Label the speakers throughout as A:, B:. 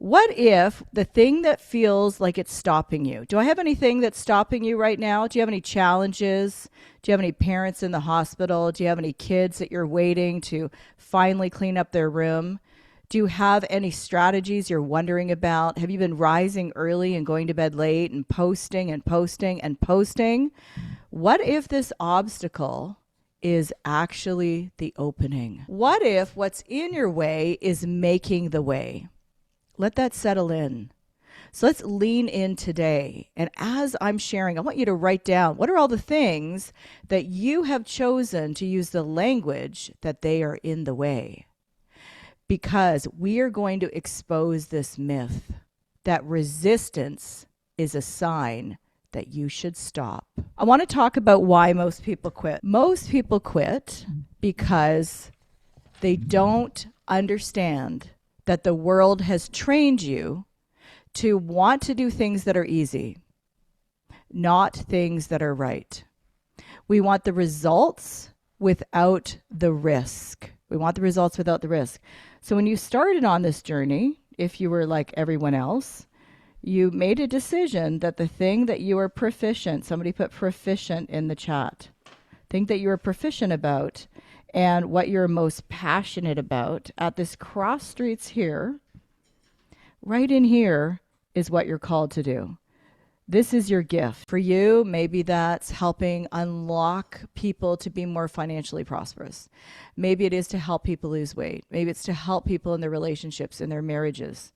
A: What if the thing that feels like it's stopping you? Do I have anything that's stopping you right now? Do you have any challenges? Do you have any parents in the hospital? Do you have any kids that you're waiting to finally clean up their room? Do you have any strategies you're wondering about? Have you been rising early and going to bed late and posting and posting and posting? What if this obstacle is actually the opening? What if what's in your way is making the way? Let that settle in. So let's lean in today. And as I'm sharing, I want you to write down what are all the things that you have chosen to use the language that they are in the way. Because we are going to expose this myth that resistance is a sign that you should stop. I want to talk about why most people quit. Most people quit because they don't understand that the world has trained you to want to do things that are easy, not things that are right. We want the results without the risk. We want the results without the risk. So when you started on this journey, if you were like everyone else, you made a decision that the thing that you are proficient, somebody put proficient in the chat, thing that you are proficient about and what you're most passionate about at this cross streets here, right in here is what you're called to do. This is your gift. For you, maybe that's helping unlock people to be more financially prosperous. Maybe it is to help people lose weight. Maybe it's to help people in their relationships, in their marriages.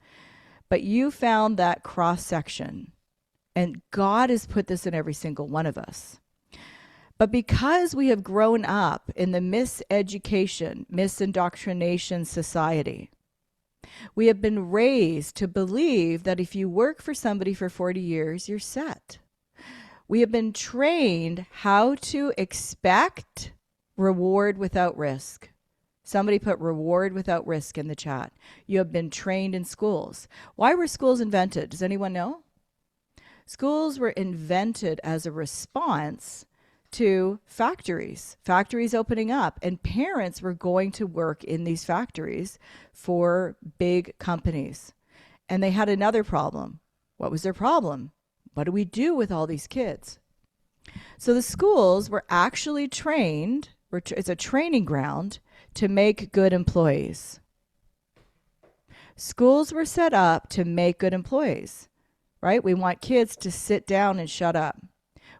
A: But you found that cross section, and God has put this in every single one of us. But because we have grown up in the miseducation, misindoctrination society, we have been raised to believe that if you work for somebody for 40 years, you're set. We have been trained how to expect reward without risk. Somebody put reward without risk in the chat. You have been trained in schools. Why were schools invented? Does anyone know? Schools were invented as a response to factories opening up, and parents were going to work in these factories for big companies. And they had another problem. What was their problem? What do we do with all these kids? So the schools were actually trained, it's a training ground to make good employees. Schools were set up to make good employees, right? We want kids to sit down and shut up.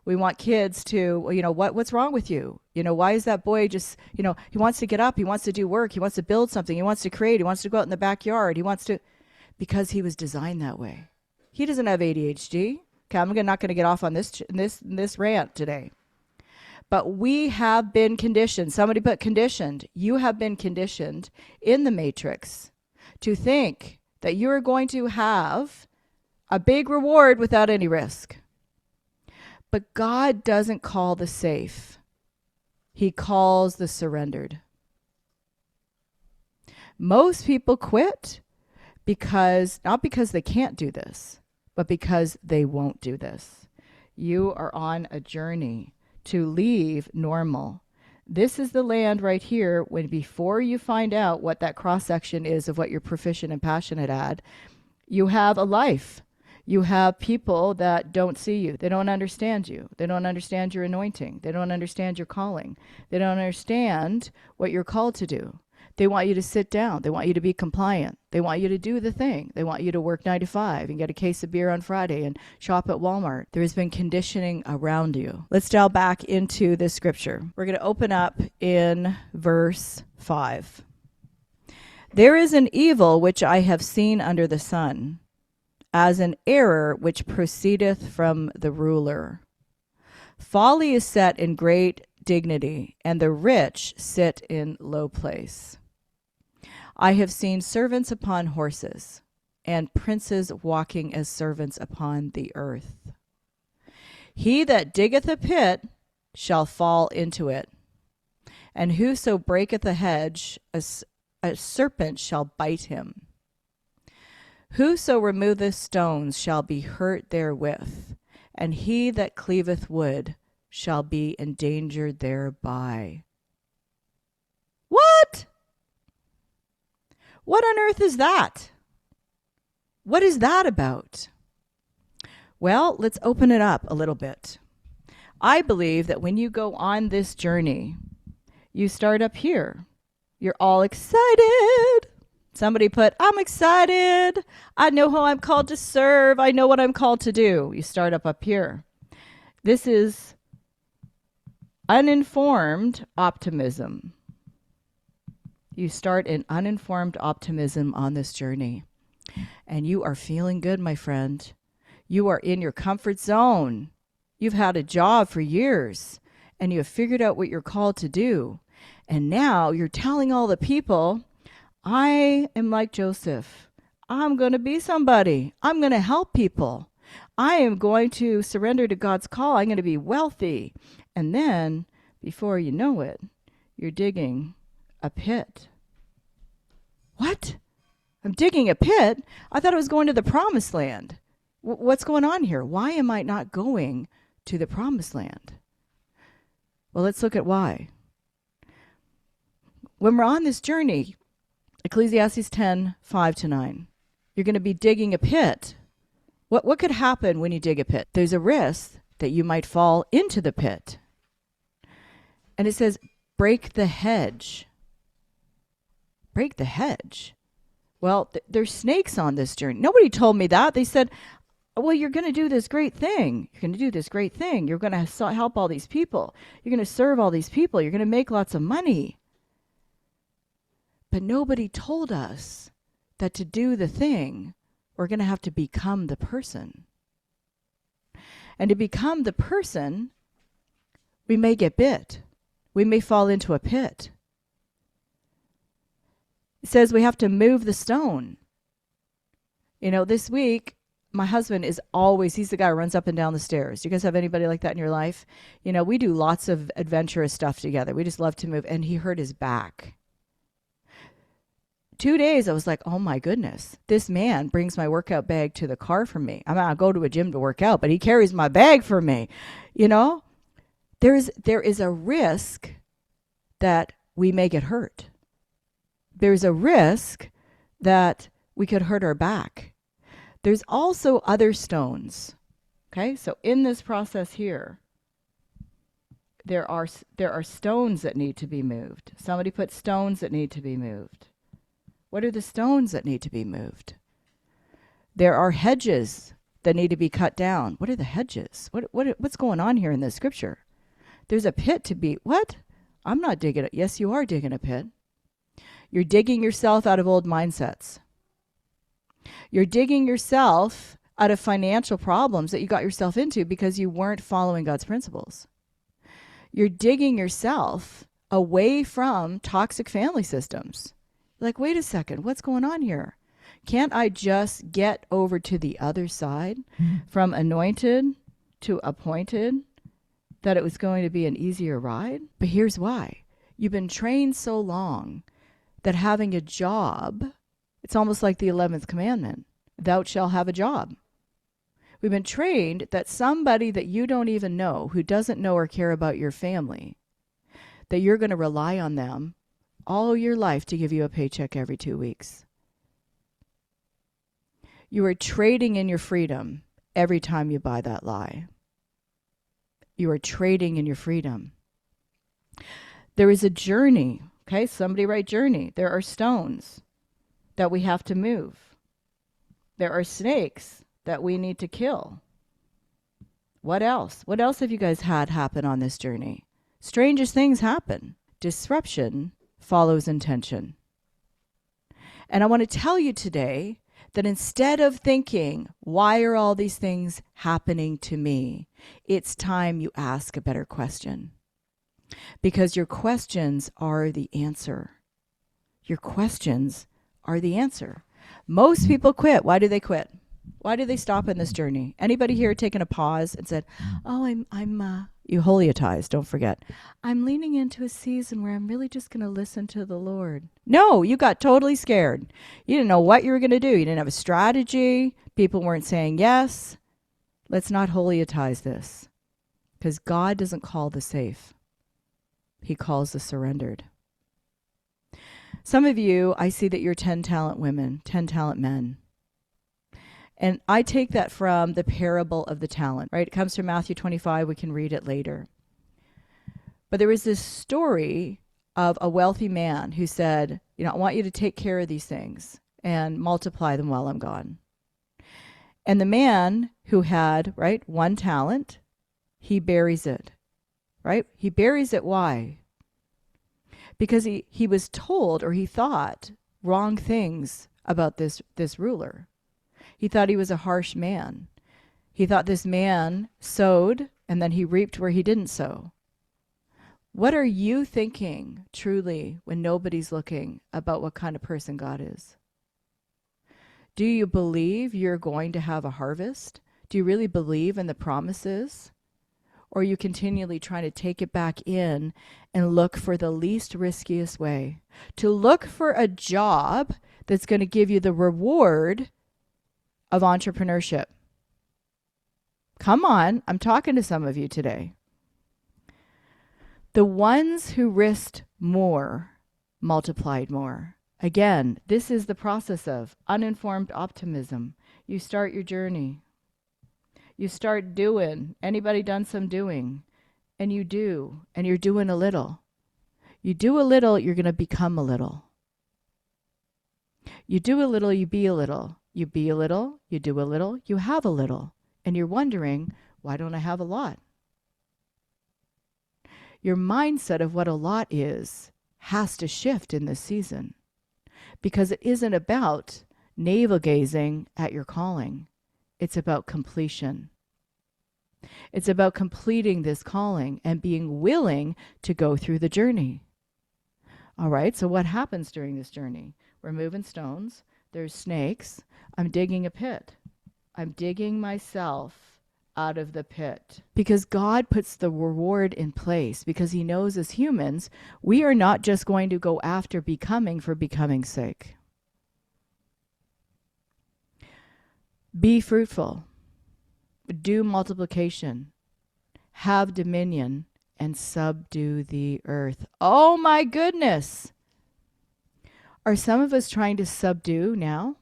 A: We want kids to, what's wrong with you? Why is that boy just, he wants to get up, he wants to do work, he wants to build something, he wants to create, he wants to go out in the backyard, because he was designed that way. He doesn't have ADHD. Okay, I'm not going to get off on this rant today. But we have been conditioned. Somebody put conditioned. You have been conditioned in the matrix to think that you are going to have a big reward without any risk. But God doesn't call the safe. He calls the surrendered. Most people quit not because they can't do this, but because they won't do this. You are on a journey to leave normal. This is the land right here when before you find out what that cross section is of what you're proficient and passionate at, you have a life. You have people that don't see you. They don't understand you. They don't understand your anointing. They don't understand your calling. They don't understand what you're called to do. They want you to sit down. They want you to be compliant. They want you to do the thing. They want you to work 9 to 5 and get a case of beer on Friday and shop at Walmart. There has been conditioning around you. Let's dial back into this scripture. We're going to open up in verse 5. There is an evil which I have seen under the sun, as an error which proceedeth from the ruler. Folly is set in great dignity, and the rich sit in low place. I have seen servants upon horses, and princes walking as servants upon the earth. He that diggeth a pit shall fall into it, and whoso breaketh a hedge, a serpent shall bite him. Whoso removeth stones shall be hurt therewith, and he that cleaveth wood shall be endangered thereby. What? What on earth is that? What is that about? Well, let's open it up a little bit. I believe that when you go on this journey, you start up here. You're all excited. Somebody put, I'm excited. I know who I'm called to serve. I know what I'm called to do. You start up here. This is uninformed optimism. You start in uninformed optimism on this journey. And you are feeling good, my friend. You are in your comfort zone. You've had a job for years, and you have figured out what you're called to do. And now you're telling all the people, I am like Joseph. I'm going to be somebody. I'm going to help people. I am going to surrender to God's call. I'm going to be wealthy. And then, before you know it, you're digging a pit. What? I'm digging a pit? I thought I was going to the promised land. What's going on here? Why am I not going to the promised land? Well, let's look at why. When we're on this journey, Ecclesiastes 10, 5-9, you're going to be digging a pit. What could happen when you dig a pit? There's a risk that you might fall into the pit. And it says, break the hedge. Break the hedge. Well, there's snakes on this journey. Nobody told me that. They said, well, you're going to do this great thing. You're going to do this great thing. You're going to help all these people. You're going to serve all these people. You're going to make lots of money. But nobody told us that to do the thing, we're going to have to become the person. And to become the person, we may get bit. We may fall into a pit. It says we have to move the stone. You know, this week, my husband is always, he's the guy who runs up and down the stairs. Do you guys have anybody like that in your life? You know, we do lots of adventurous stuff together. We just love to move. And he hurt his back. 2 days, I was like, oh my goodness, this man brings my workout bag to the car for me. I mean, I go to a gym to work out, but he carries my bag for me. You know, there is a risk that we may get hurt. There's a risk that we could hurt our back. There's also other stones. Okay, so in this process here, there are stones that need to be moved. Somebody put stones that need to be moved. What are the stones that need to be moved? There are hedges that need to be cut down. What are the hedges? What's going on here in this scripture? There's a pit to be. What? I'm not digging it. Yes, you are digging a pit. You're digging yourself out of old mindsets. You're digging yourself out of financial problems that you got yourself into because you weren't following God's principles. You're digging yourself away from toxic family systems. Like, wait a second, what's going on here? Can't I just get over to the other side from anointed to appointed, that it was going to be an easier ride? But here's why. You've been trained so long that having a job, it's almost like the 11th commandment. Thou shalt have a job. We've been trained that somebody that you don't even know, who doesn't know or care about your family, that you're going to rely on them all your life to give you a paycheck every 2 weeks. You are trading in your freedom every time you buy that lie. You are trading in your freedom. There is a journey. Okay, somebody write journey. There are stones that we have to move. There are snakes that we need to kill. What else? What else have you guys had happen on this journey? Strangest things happen. Disruption follows intention. And I want to tell you today that instead of thinking, why are all these things happening to me? It's time you ask a better question. Because your questions are the answer. Your questions are the answer. Most people quit. Why do they quit? Why do they stop in this journey? Anybody here taken a pause and said, oh, you holiatized, don't forget. I'm leaning into a season where I'm really just going to listen to the Lord. No, you got totally scared. You didn't know what you were going to do. You didn't have a strategy. People weren't saying yes. Let's not holiatize this. Because God doesn't call the safe. He calls the surrendered. Some of you, I see that you're 10 talent women, 10 talent men. And I take that from the parable of the talent, right? It comes from Matthew 25. We can read it later. But there was this story of a wealthy man who said, I want you to take care of these things and multiply them while I'm gone. And the man who had, right, one talent, he buries it, right? He buries it. Why? Because he was told, or he thought wrong things about this ruler. He thought he was a harsh man. He thought this man sowed and then he reaped where he didn't sow. What are you thinking truly when nobody's looking about what kind of person God is? Do you believe you're going to have a harvest? Do you really believe in the promises? Or are you continually trying to take it back in and look for the least riskiest way? To look for a job that's going to give you the reward of entrepreneurship. Come on, I'm talking to some of you today. The ones who risked more multiplied more. Again, this is the process of uninformed optimism. You start your journey. You start doing. Anybody done some doing? And you do. And you're doing a little. You do a little, you're going to become a little. You do a little, you be a little. You be a little, you do a little, you have a little. And you're wondering, why don't I have a lot? Your mindset of what a lot is has to shift in this season. Because it isn't about navel gazing at your calling. It's about completion. It's about completing this calling and being willing to go through the journey. All right, so what happens during this journey? We're moving stones. There's snakes. I'm digging a pit. I'm digging myself out of the pit. Because God puts the reward in place, because he knows as humans, we are not just going to go after becoming for becoming's sake. Be fruitful. Do multiplication. Have dominion and subdue the earth. Oh my goodness! Are some of us trying to subdue now?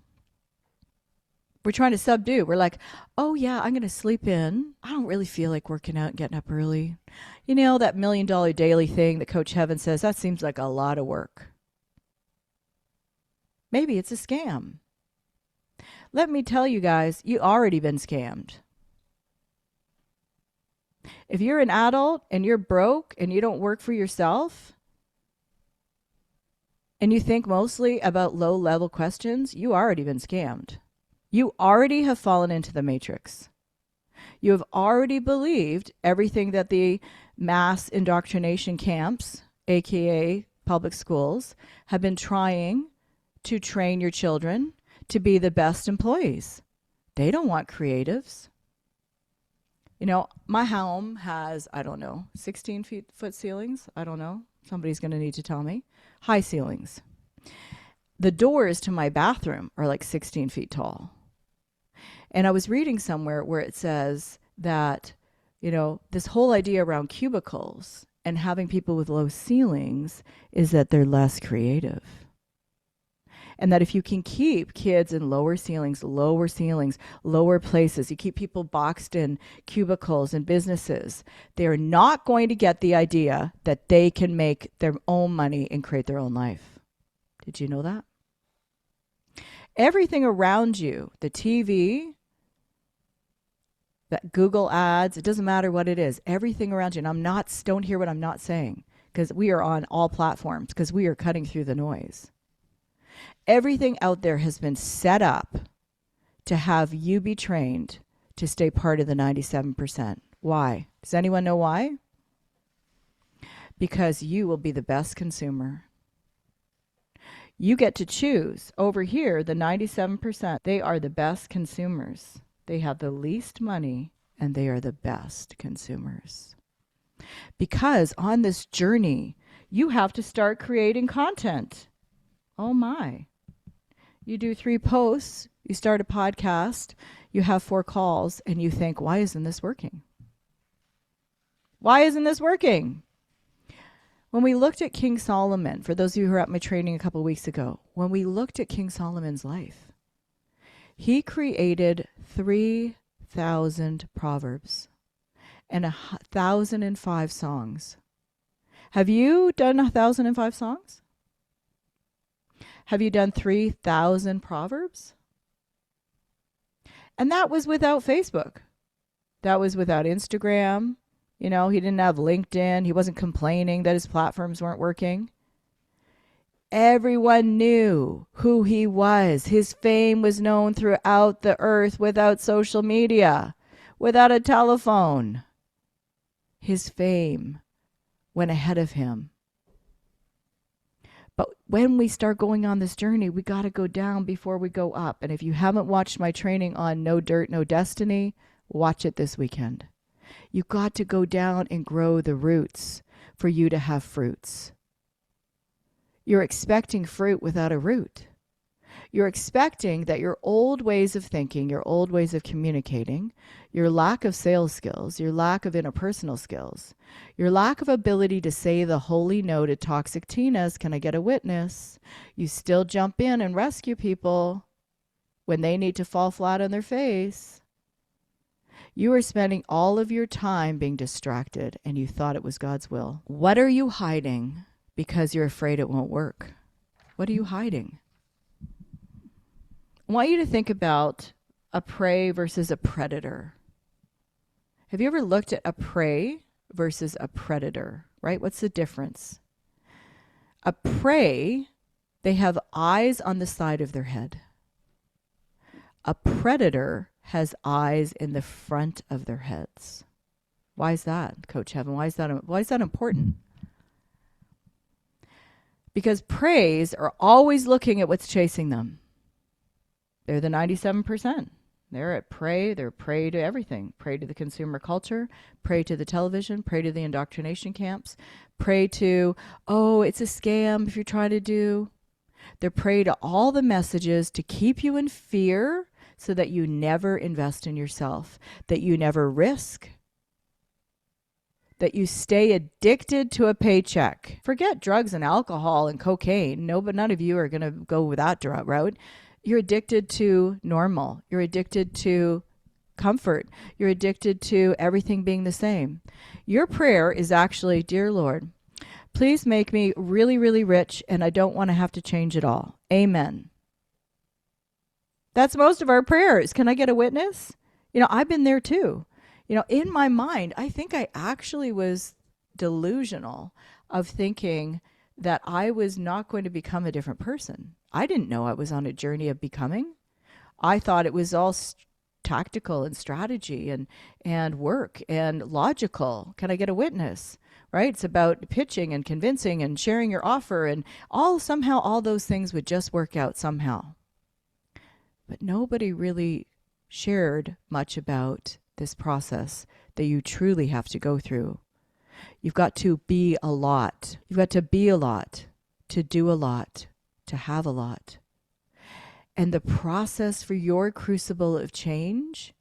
A: We're trying to subdue. We're like, oh yeah, I'm going to sleep in. I don't really feel like working out and getting up early. You know, that $1 million daily thing that Coach Heaven says, that seems like a lot of work. Maybe it's a scam. Let me tell you guys, you already been scammed. If you're an adult and you're broke and you don't work for yourself, and you think mostly about low-level questions, you already been scammed. You already have fallen into the matrix. You have already believed everything that the mass indoctrination camps, aka public schools, have been trying to train your children to be the best employees. They don't want creatives. You know, my home has, 16 foot ceilings. I don't know. Somebody's going to need to tell me. High ceilings. The doors to my bathroom are like 16 feet tall. And I was reading somewhere where it says that, this whole idea around cubicles and having people with low ceilings is that they're less creative. And that if you can keep kids in lower ceilings, lower places, you keep people boxed in cubicles and businesses, they're not going to get the idea that they can make their own money and create their own life. Did you know that? Everything around you, the TV, that Google ads, it doesn't matter what it is, everything around you, and don't hear what I'm not saying, because we are on all platforms, because we are cutting through the noise. Everything out there has been set up to have you be trained to stay part of the 97%. Why? Does anyone know why? Because you will be the best consumer. You get to choose. Over here, the 97%, they are the best consumers. They have the least money, and they are the best consumers. Because on this journey, you have to start creating content. Oh my. You do 3 posts, you start a podcast, you have 4 calls, and you think, why isn't this working? Why isn't this working? When we looked at King Solomon, for those of you who were at my training a couple of weeks ago, when we looked at King Solomon's life, He created 3,000 proverbs and 1,005 songs. Have you done 1,005 songs? Have you done 3,000 proverbs? And that was without Facebook. That was without Instagram. You know, he didn't have LinkedIn. He wasn't complaining that his platforms weren't working. Everyone knew who he was. His fame was known throughout the earth without social media, without a telephone. His fame went ahead of him. But when we start going on this journey, we got to go down before we go up. And if you haven't watched my training on No Dirt, No Destiny, watch it this weekend. You got to go down and grow the roots for you to have fruits. You're expecting fruit without a root. You're expecting that your old ways of thinking, your old ways of communicating, your lack of sales skills, your lack of interpersonal skills, your lack of ability to say the holy no to toxic Tinas, can I get a witness? You still jump in and rescue people when they need to fall flat on their face. You are spending all of your time being distracted and you thought it was God's will. What are you hiding because you're afraid it won't work? What are you hiding? I want you to think about a prey versus a predator. Have you ever looked at a prey versus a predator, right? What's the difference? A prey, they have eyes on the side of their head. A predator has eyes in the front of their heads. Why is that, Coach Heaven? Why is that important? Because preys are always looking at what's chasing them. They're the 97%. They're at prey. They're prey to everything. Prey to the consumer culture, prey to the television, prey to the indoctrination camps, prey to, oh, it's a scam if you're trying to do. They're prey to all the messages to keep you in fear so that you never invest in yourself, that you never risk, that you stay addicted to a paycheck. Forget drugs and alcohol and cocaine. No, but none of you are going to go with that route. You're addicted to normal. You're addicted to comfort. You're addicted to everything being the same. Your prayer is actually, dear Lord, please make me really, really rich, and I don't want to have to change it all. Amen. That's most of our prayers. Can I get a witness? You know, I've been there too. You know, in my mind, I think I actually was delusional of thinking that I was not going to become a different person. I didn't know I was on a journey of becoming. I thought it was all tactical and strategy and work and logical. Can I get a witness? Right? It's about pitching and convincing and sharing your offer, and somehow all those things would just work out somehow. But nobody really shared much about this process that you truly have to go through. You've got to be a lot. You've got to be a lot, to do a lot, to have a lot. And the process for your crucible of change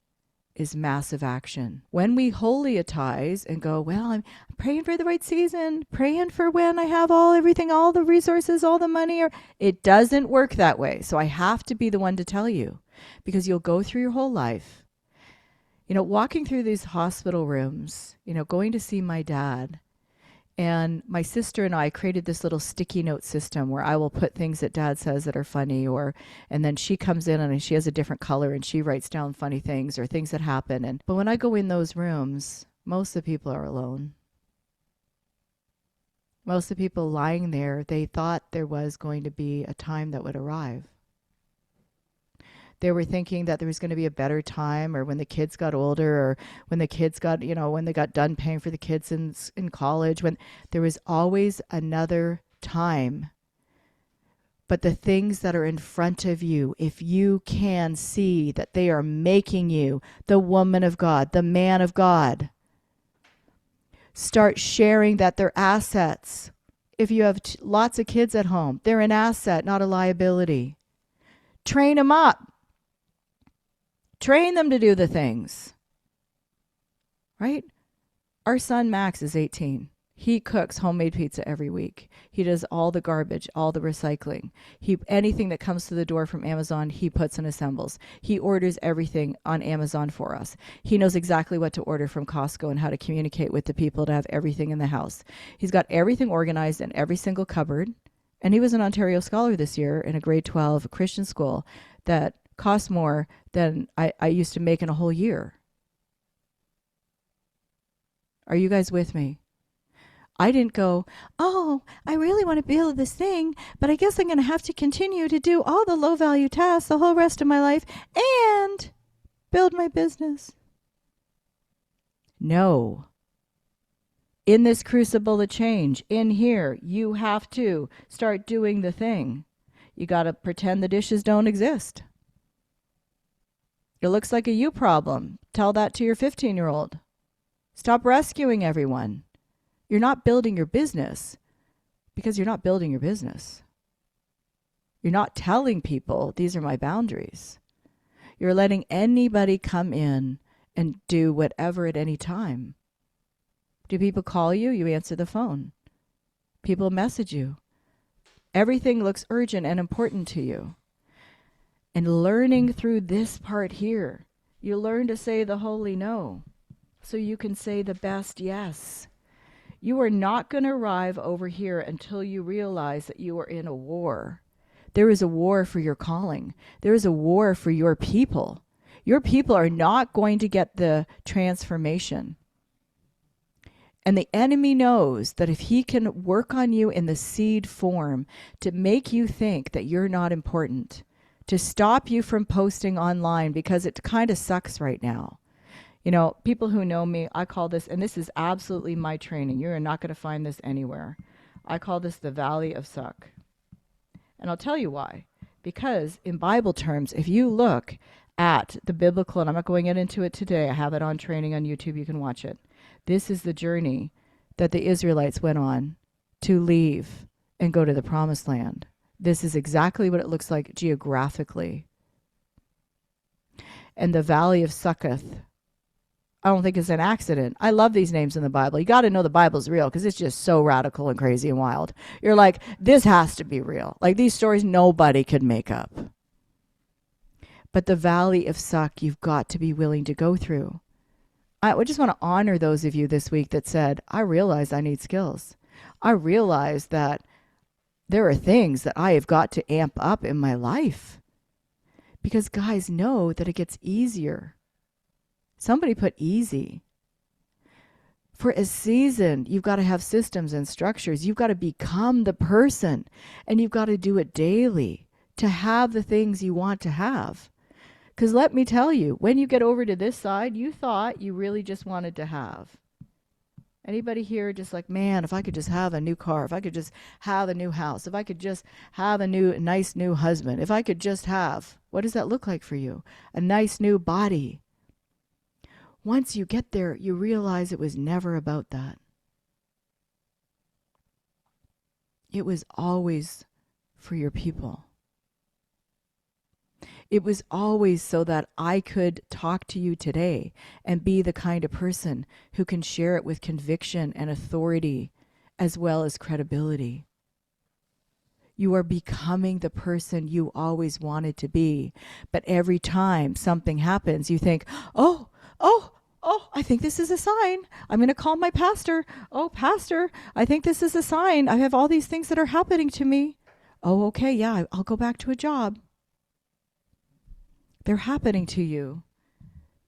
A: is massive action. When we holiatize and go, well, I'm praying for the right season, praying for when I have everything, all the resources, all the money, it doesn't work that way. So I have to be the one to tell you, because you'll go through your whole life, you know, walking through these hospital rooms, you know, going to see my dad. And my sister and I created this little sticky note system where I will put things that Dad says that are funny, and then she comes in and she has a different color and she writes down funny things or things that happen. But when I go in those rooms, most of the people are alone. Most of the people lying there, they thought there was going to be a time that would arrive. They were thinking that there was going to be a better time, or when the kids got older, or when the kids got, you know, when they got done paying for the kids in college, when there was always another time. But the things that are in front of you, if you can see that they are making you the woman of God, the man of God, start sharing that they're assets. If you have lots of kids at home, they're an asset, not a liability. Train them up. Train them to do the things. Right? Our son Max is 18. He cooks homemade pizza every week. He does all the garbage, all the recycling. Anything that comes to the door from Amazon, he puts and assembles. He orders everything on Amazon for us. He knows exactly what to order from Costco and how to communicate with the people to have everything in the house. He's got everything organized in every single cupboard. And he was an Ontario Scholar this year in a grade 12 Christian school that cost more than I used to make in a whole year. Are you guys with me? I didn't go, oh, I really want to build this thing, but I guess I'm going to have to continue to do all the low value tasks the whole rest of my life and build my business. No. In this crucible of change, in here, you have to start doing the thing. You got to pretend the dishes don't exist. It looks like a you problem. Tell that to your 15-year-old. Stop rescuing everyone. You're not building your business because you're not building your business. You're not telling people, these are my boundaries. You're letting anybody come in and do whatever at any time. Do people call you? You answer the phone. People message you. Everything looks urgent and important to you. And learning through this part here, you learn to say the holy no so you can say the best yes. You are not going to arrive over here until you realize that you are in a war. There is a war for your calling. There is a war for your people. Your people are not going to get the transformation. And the enemy knows that if he can work on you in the seed form to make you think that you're not important, to stop you from posting online because it kind of sucks right now. You know, people who know me, I call this, and this is absolutely my training. You're not going to find this anywhere. I call this the Valley of Suck. And I'll tell you why. Because in Bible terms, if you look at the biblical, and I'm not going into it today, I have it on training on YouTube, you can watch it. This is the journey that the Israelites went on to leave and go to the promised land. This is exactly what it looks like geographically. And the Valley of Succoth, I don't think it's an accident. I love these names in the Bible. You got to know the Bible's real because it's just so radical and crazy and wild. You're like, this has to be real. Like these stories nobody could make up. But the Valley of Suck, you've got to be willing to go through. I just want to honor those of you this week that said, I realize I need skills. I realize that there are things that I have got to amp up in my life. Because guys know that it gets easier. Somebody put easy. For a season, you've got to have systems and structures. You've got to become the person, and you've got to do it daily to have the things you want to have. Because let me tell you, when you get over to this side, you thought you really just wanted to have. Anybody here just like, man, if I could just have a new car, if I could just have a new house, if I could just have a nice new husband, if I could just have, what does that look like for you? A nice new body. Once you get there, you realize it was never about that. It was always for your people. It was always so that I could talk to you today and be the kind of person who can share it with conviction and authority as well as credibility. You are becoming the person you always wanted to be. But every time something happens, you think, oh, I think this is a sign. I'm going to call my pastor. Oh, pastor, I think this is a sign. I have all these things that are happening to me. Oh, okay, yeah, I'll go back to a job. They're happening to you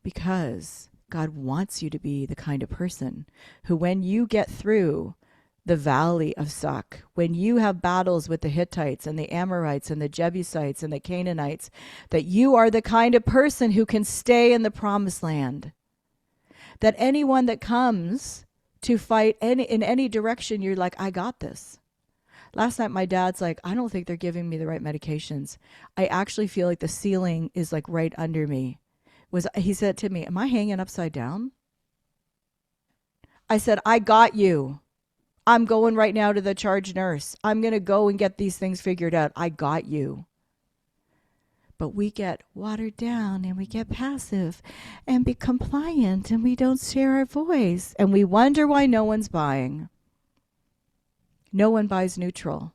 A: because God wants you to be the kind of person who, when you get through the Valley of Suck, when you have battles with the Hittites and the Amorites and the Jebusites and the Canaanites, that you are the kind of person who can stay in the promised land. That anyone that comes to fight in any direction, you're like, I got this. Last night, my dad's like, I don't think they're giving me the right medications. I actually feel like the ceiling is like right under me. He said to me, am I hanging upside down? I said, I got you. I'm going right now to the charge nurse. I'm going to go and get these things figured out. I got you. But we get watered down and we get passive and be compliant and we don't share our voice. And we wonder why no one's buying. No one buys neutral.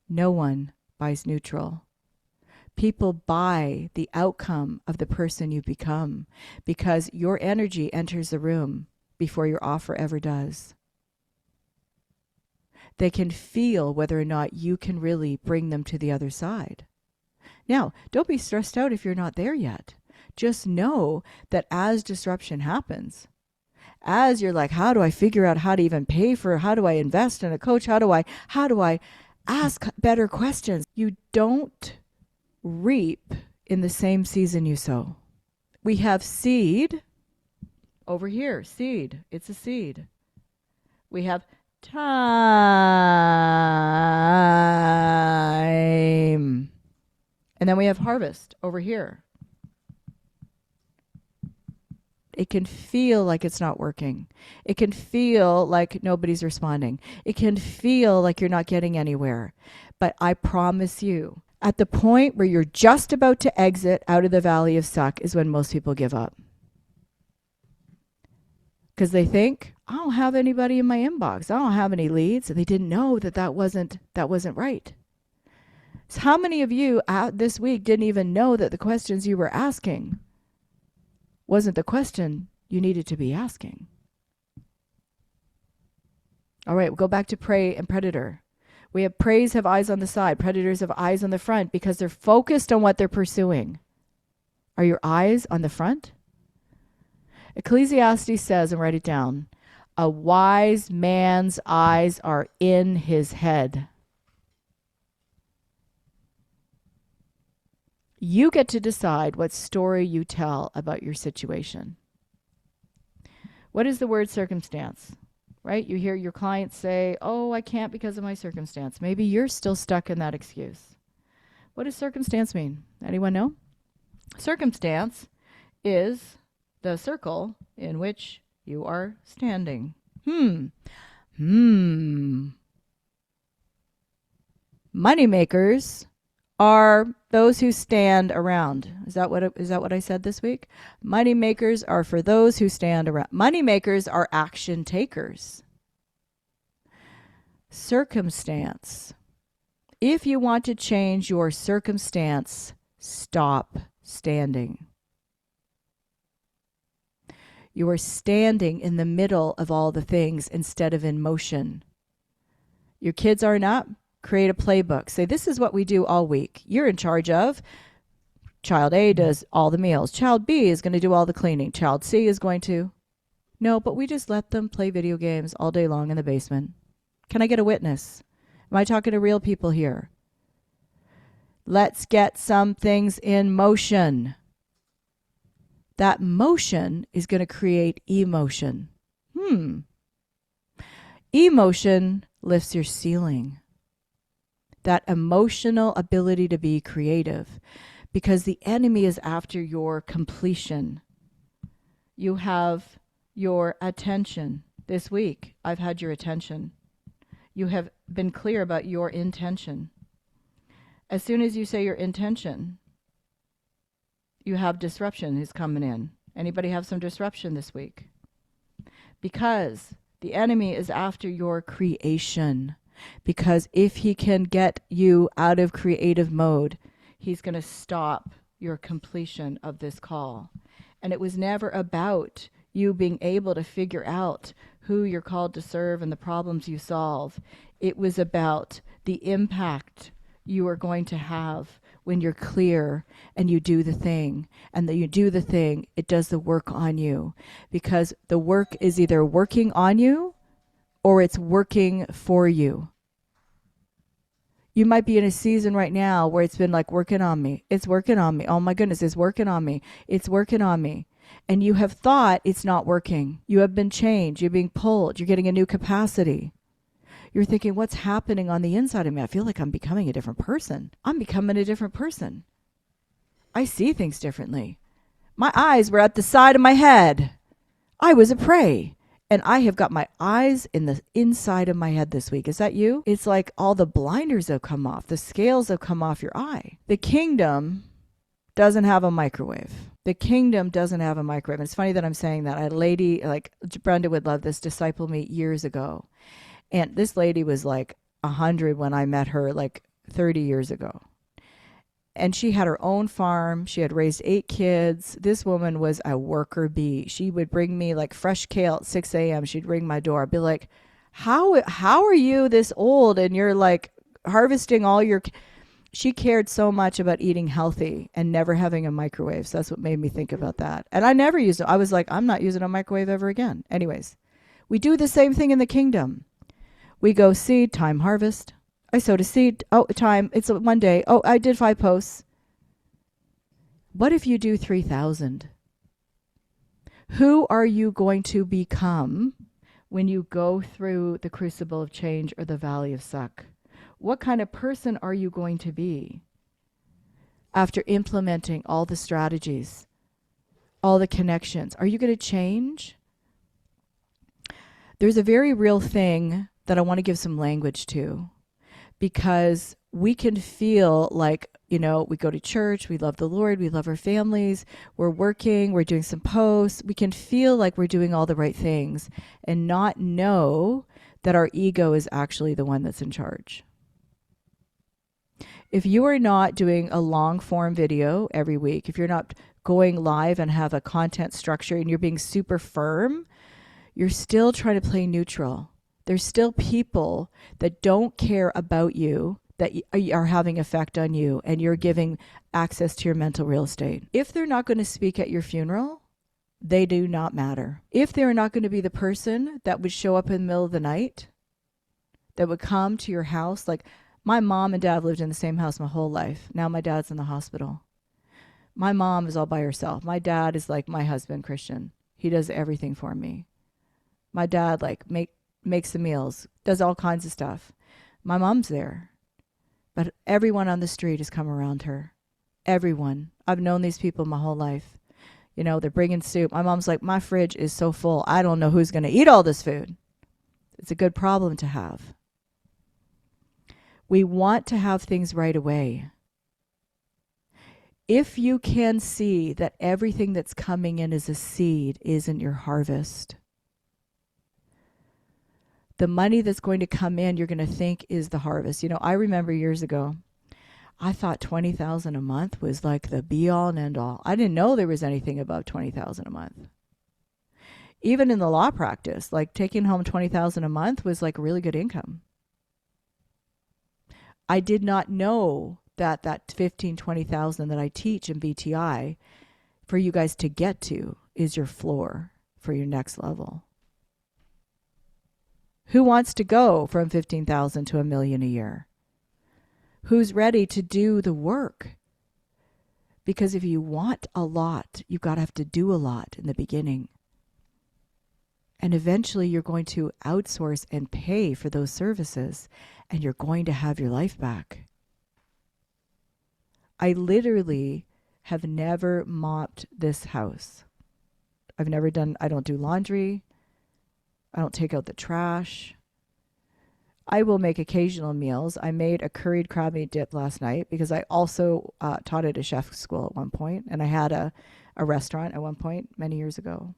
A: No one buys neutral. People buy the outcome of the person you become because your energy enters the room before your offer ever does. They can feel whether or not you can really bring them to the other side. Now, don't be stressed out if you're not there yet. Just know that as disruption happens, as you're like, how do I figure out how to even pay for, how do I invest in a coach? How do I ask better questions? You don't reap in the same season you sow. We have seed over here, seed. It's a seed. We have time. And then we have harvest over here. It can feel like it's not working. It can feel like nobody's responding. It can feel like you're not getting anywhere. But I promise you, at the point where you're just about to exit out of the valley of suck is when most people give up. Because they think, I don't have anybody in my inbox. I don't have any leads. And they didn't know that wasn't right. So how many of you this week didn't even know that the questions you were asking wasn't the question you needed to be asking? All right, we'll go back to prey and predator. We have preys have eyes on the side. Predators have eyes on the front because they're focused on what they're pursuing. Are your eyes on the front? Ecclesiastes says, and write it down, a wise man's eyes are in his head. You get to decide what story you tell about your situation. What is the word circumstance? Right? You hear your clients say, oh, I can't because of my circumstance. Maybe you're still stuck in that excuse. What does circumstance mean? Anyone know? Circumstance is the circle in which you are standing. Moneymakers are those who stand around. Is that what I said this week? Money makers are for those who stand around. Money makers are action takers. Circumstance. If you want to change your circumstance, stop standing. You are standing in the middle of all the things instead of in motion. Your kids aren't up. Create a playbook. Say, this is what we do all week. You're in charge of. Child A does all the meals. Child B is going to do all the cleaning. Child C is going to. No, but we just let them play video games all day long in the basement. Can I get a witness? Am I talking to real people here? Let's get some things in motion. That motion is going to create emotion. Emotion lifts your ceiling. That emotional ability to be creative, because the enemy is after your completion. You have your attention. This week, I've had your attention. You have been clear about your intention. As soon as you say your intention, you have disruption is coming in. Anybody have some disruption this week? Because the enemy is after your creation. Because if he can get you out of creative mode, he's going to stop your completion of this call. And it was never about you being able to figure out who you're called to serve and the problems you solve. It was about the impact you are going to have when you're clear and you do the thing. And then you do the thing, it does the work on you. Because the work is either working on you or it's working for you. You might be in a season right now where it's been like working on me. It's working on me. Oh my goodness, it's working on me. It's working on me. And you have thought it's not working. You have been changed. You're being pulled. You're getting a new capacity. You're thinking, what's happening on the inside of me? I feel like I'm becoming a different person. I'm becoming a different person. I see things differently. My eyes were at the side of my head. I was a prey. And I have got my eyes in the inside of my head this week. Is that you? It's like all the blinders have come off. The scales have come off your eye. The kingdom doesn't have a microwave. The kingdom doesn't have a microwave. And it's funny that I'm saying that. I had a lady, like Brenda would love this, disciple me years ago. And this lady was like 100 when I met her like 30 years ago. And she had her own farm. She had raised 8 kids. This woman was a worker bee. She would bring me like fresh kale at 6 a.m. She'd ring my door. I'd be like, how are you this old and you're like harvesting all your... She cared so much about eating healthy and never having a microwave. So that's what made me think about that. And I never used it. I was like, I'm not using a microwave ever again. Anyways, we do the same thing in the kingdom. We go seed, time, harvest. I sowed a seed. Oh, time. It's one day. Oh, I did 5 posts. What if you do 3,000? Who are you going to become when you go through the crucible of change or the valley of suck? What kind of person are you going to be after implementing all the strategies, all the connections? Are you going to change? There's a very real thing that I want to give some language to, because we can feel like, you know, we go to church, we love the Lord, we love our families, we're working, we're doing some posts. We can feel like we're doing all the right things and not know that our ego is actually the one that's in charge. If you are not doing a long form video every week, if you're not going live and have a content structure and you're being super firm, you're still trying to play neutral. There's still people that don't care about you, that are having effect on you, and you're giving access to your mental real estate. If they're not going to speak at your funeral, they do not matter. If they're not going to be the person that would show up in the middle of the night, that would come to your house, like my mom and dad lived in the same house my whole life. Now my dad's in the hospital. My mom is all by herself. My dad is like my husband, Christian. He does everything for me. My dad like makes the meals, does all kinds of stuff. My mom's there. But everyone on the street has come around her. Everyone. I've known these people my whole life. You know, they're bringing soup. My mom's like, my fridge is so full. I don't know who's going to eat all this food. It's a good problem to have. We want to have things right away. If you can see that everything that's coming in as a seed isn't your harvest, the money that's going to come in, you're going to think is the harvest. You know, I remember years ago, I thought 20,000 a month was like the be all and end all. I didn't know there was anything above 20,000 a month. Even in the law practice, like taking home 20,000 a month was like really good income. I did not know that 15, 20,000 that I teach in BTI for you guys to get to is your floor for your next level. Who wants to go from 15,000 to $1 million a year? Who's ready to do the work? Because if you want a lot, you've got to have to do a lot in the beginning. And eventually you're going to outsource and pay for those services, and you're going to have your life back. I literally have never mopped this house. I don't do laundry. I don't take out the trash. I will make occasional meals. I made a curried crab meat dip last night because I also taught at a chef school at one point, and I had a restaurant at one point many years ago.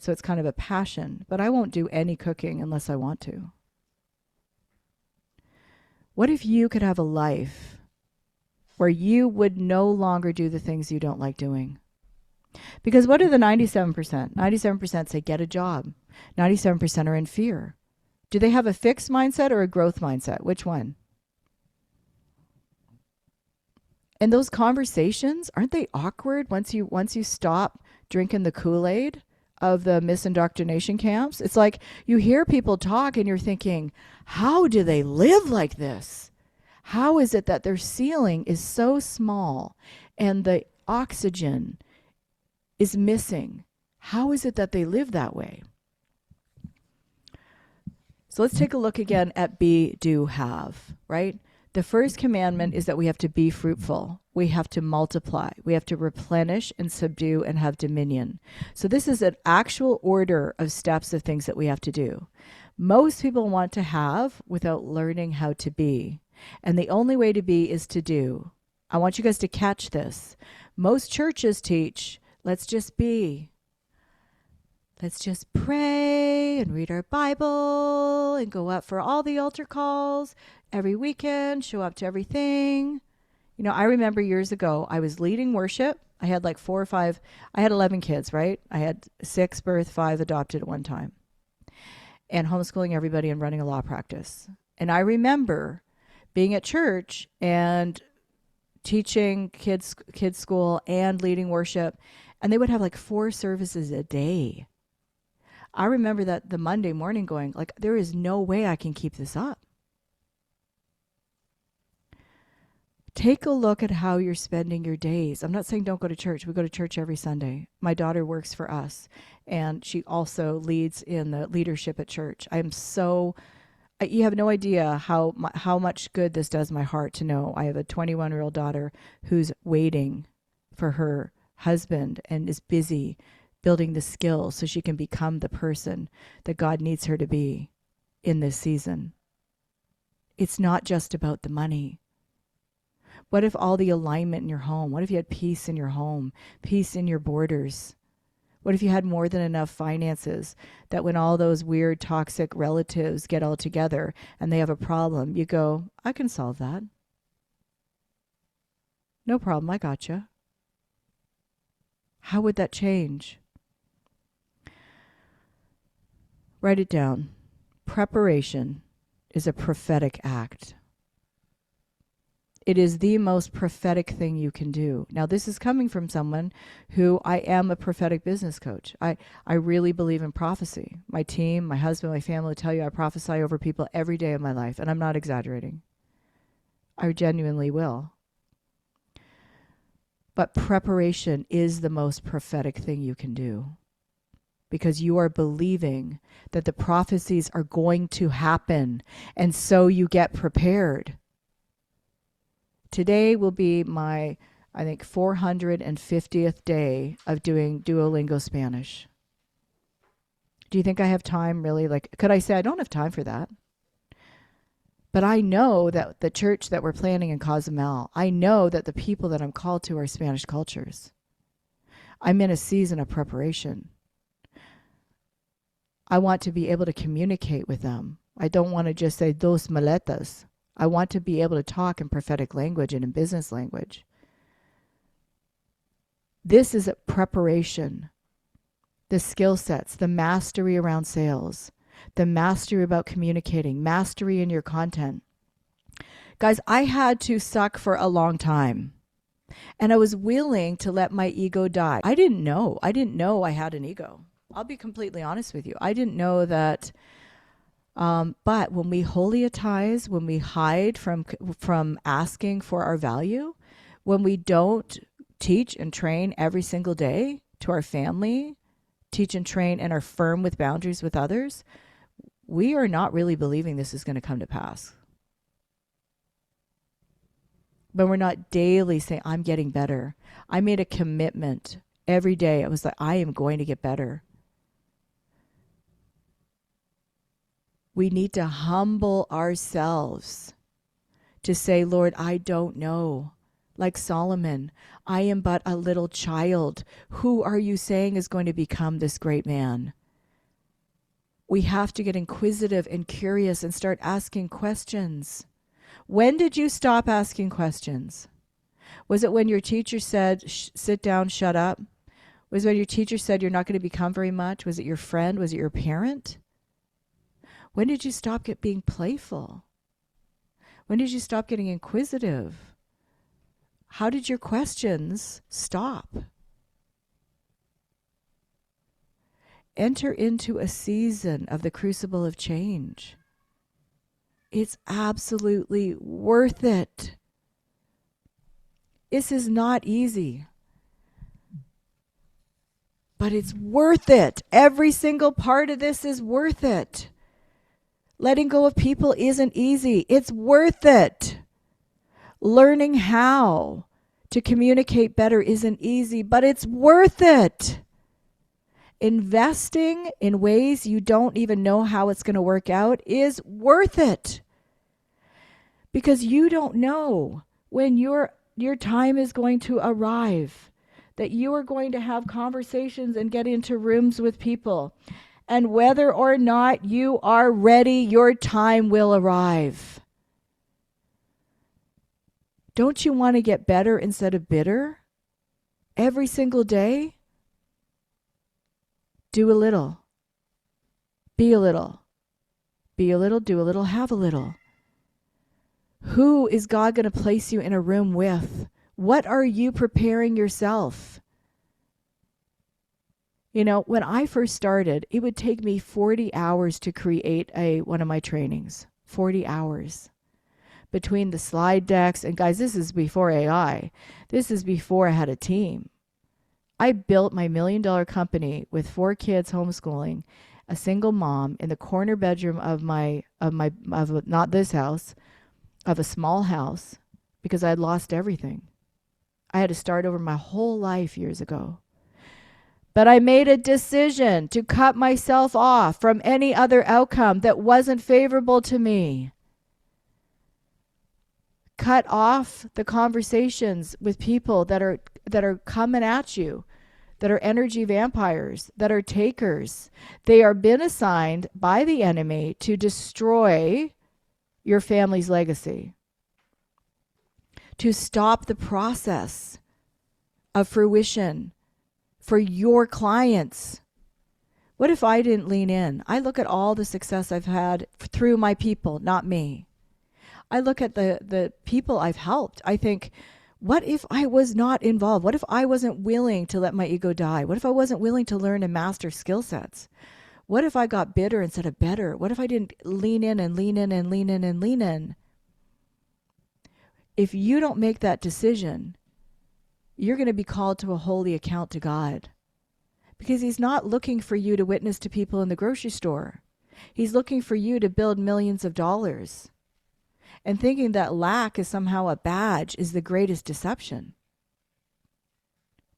A: So it's kind of a passion, but I won't do any cooking unless I want to. What if you could have a life where you would no longer do the things you don't like doing? Because what are the 97%? 97% say get a job. 97% are in fear. Do they have a fixed mindset or a growth mindset? Which one? And those conversations, aren't they awkward once you stop drinking the Kool-Aid of the misindoctrination camps? It's like you hear people talk and you're thinking, how do they live like this? How is it that their ceiling is so small and the oxygen is missing? How is it that they live that way? So let's take a look again at be, do, have, right? The first commandment is that we have to be fruitful. We have to multiply. We have to replenish and subdue and have dominion. So this is an actual order of steps of things that we have to do. Most people want to have without learning how to be. And the only way to be is to do. I want you guys to catch this. Most churches teach, let's just be. Let's just pray and read our Bible and go up for all the altar calls every weekend, show up to everything. You know, I remember years ago, I was leading worship. I had like 4 or 5, I had 11 kids, right? I had 6 birth, 5 adopted at one time, and homeschooling everybody and running a law practice. And I remember being at church and teaching kids school and leading worship, and they would have like 4 services a day. I remember that the Monday morning going, like, there is no way I can keep this up. Take a look at how you're spending your days. I'm not saying don't go to church. We go to church every Sunday. My daughter works for us, and she also leads in the leadership at church. You have no idea how much good this does my heart to know I have a 21-year-old daughter who's waiting for her husband and is busy building the skills so she can become the person that God needs her to be in this season. It's not just about the money. What if all the alignment in your home? What if you had peace in your home, peace in your borders? What if you had more than enough finances that when all those weird toxic relatives get all together and they have a problem, you go, I can solve that. No problem, I gotcha. How would that change? Write it down. Preparation is a prophetic act. It is the most prophetic thing you can do. Now, this is coming from someone who I am a prophetic business coach. I really believe in prophecy. My team, my husband, my family tell you I prophesy over people every day of my life, and I'm not exaggerating. I genuinely will. But preparation is the most prophetic thing you can do, because you are believing that the prophecies are going to happen, and so you get prepared. Today will be my, I think, 450th day of doing Duolingo Spanish. Do you think I have time, really? Like, could I say I don't have time for that? But I know that the church that we're planning in Cozumel, I know that the people that I'm called to are Spanish cultures. I'm in a season of preparation. I want to be able to communicate with them. I don't want to just say dos maletas. I want to be able to talk in prophetic language and in business language. This is a preparation. The skill sets, the mastery around sales, the mastery about communicating, mastery in your content. Guys, I had to suck for a long time. And I was willing to let my ego die. I didn't know I had an ego. I'll be completely honest with you. I didn't know that. But when we holiatize, when we hide from asking for our value, when we don't teach and train every single day to our family, teach and train and are firm with boundaries with others, we are not really believing this is going to come to pass. But we're not daily saying, I'm getting better. I made a commitment every day. I was like, I am going to get better. We need to humble ourselves to say, Lord, I don't know. Like Solomon, I am but a little child. Who are you saying is going to become this great man? We have to get inquisitive and curious and start asking questions. When did you stop asking questions? Was it when your teacher said, sit down, shut up? Was it when your teacher said you're not going to become very much? Was it your friend? Was it your parent? When did you stop being playful? When did you stop getting inquisitive? How did your questions stop? Enter into a season of the crucible of change. It's absolutely worth it. This is not easy, but it's worth it. Every single part of this is worth it. Letting go of people isn't easy. It's worth it. Learning how to communicate better isn't easy, but it's worth it. Investing in ways you don't even know how it's going to work out is worth it. Because you don't know when your time is going to arrive. that you are going to have conversations and get into rooms with people. And whether or not you are ready, your time will arrive. Don't you want to get better instead of bitter? Every single day? Do a little. Be a little. Be a little, do a little, have a little. Who is God going to place you in a room with? What are you preparing yourself? You know, when I first started, it would take me 40 hours to create one of my trainings. 40 hours. Between the slide decks, and guys, this is before AI. This is before I had a team. I built my $1 million company with 4 kids homeschooling, a single mom in the corner bedroom of not this house, of a small house, because I had lost everything. I had to start over my whole life years ago. But I made a decision to cut myself off from any other outcome that wasn't favorable to me. Cut off the conversations with people that are coming at you, that are energy vampires, that are takers. They are been assigned by the enemy to destroy your family's legacy, to stop the process of fruition for your clients. What if I didn't lean in? I look at all the success I've had through my people, not me. I look at the people I've helped. I think, what if I was not involved? What if I wasn't willing to let my ego die? What if I wasn't willing to learn and master skill sets? What if I got bitter instead of better? What if I didn't lean in and lean in and lean in and lean in? If you don't make that decision, you're going to be called to a holy account to God. Because he's not looking for you to witness to people in the grocery store. He's looking for you to build millions of dollars. And thinking that lack is somehow a badge is the greatest deception.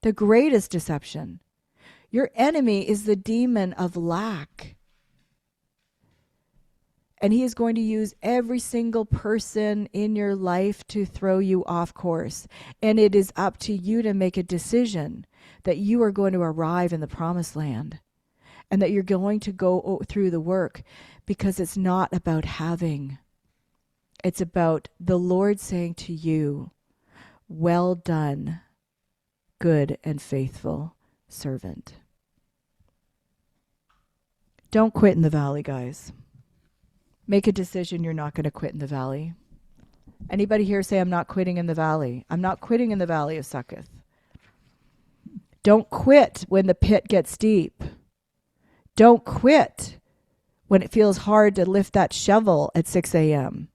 A: The greatest deception. Your enemy is the demon of lack. And he is going to use every single person in your life to throw you off course. And it is up to you to make a decision that you are going to arrive in the promised land. And that you're going to go through the work, because it's not about having. It's about the Lord saying to you, well done, good and faithful servant. Don't quit in the valley, guys. Make a decision you're not going to quit in the valley. Anybody here say, I'm not quitting in the valley? I'm not quitting in the valley of Succoth. Don't quit when the pit gets deep. Don't quit when it feels hard to lift that shovel at 6 a.m.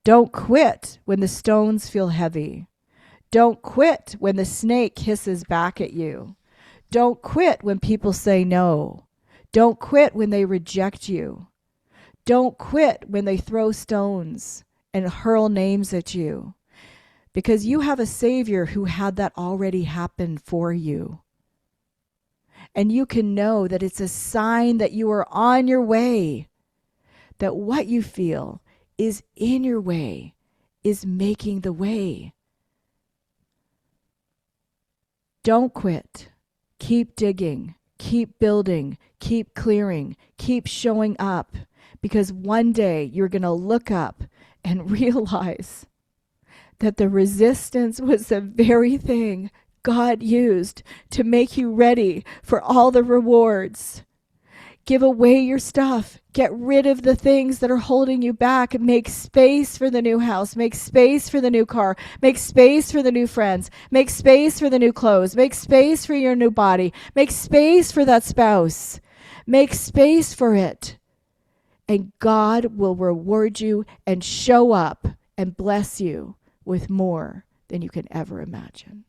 A: Don't quit when the stones feel heavy. Don't quit when the snake hisses back at you. Don't quit when people say no. Don't quit when they reject you. Don't quit when they throw stones and hurl names at you. Because you have a Savior who had that already happen for you. And you can know that it's a sign that you are on your way. That what you feel is in your way, is making the way. Don't quit. Keep digging. Keep building. Keep clearing. Keep showing up. Because one day you're going to look up and realize that the resistance was the very thing God used to make you ready for all the rewards. Give away your stuff. Get rid of the things that are holding you back. Make space for the new house. Make space for the new car. Make space for the new friends. Make space for the new clothes. Make space for your new body. Make space for that spouse. Make space for it. And God will reward you and show up and bless you with more than you can ever imagine.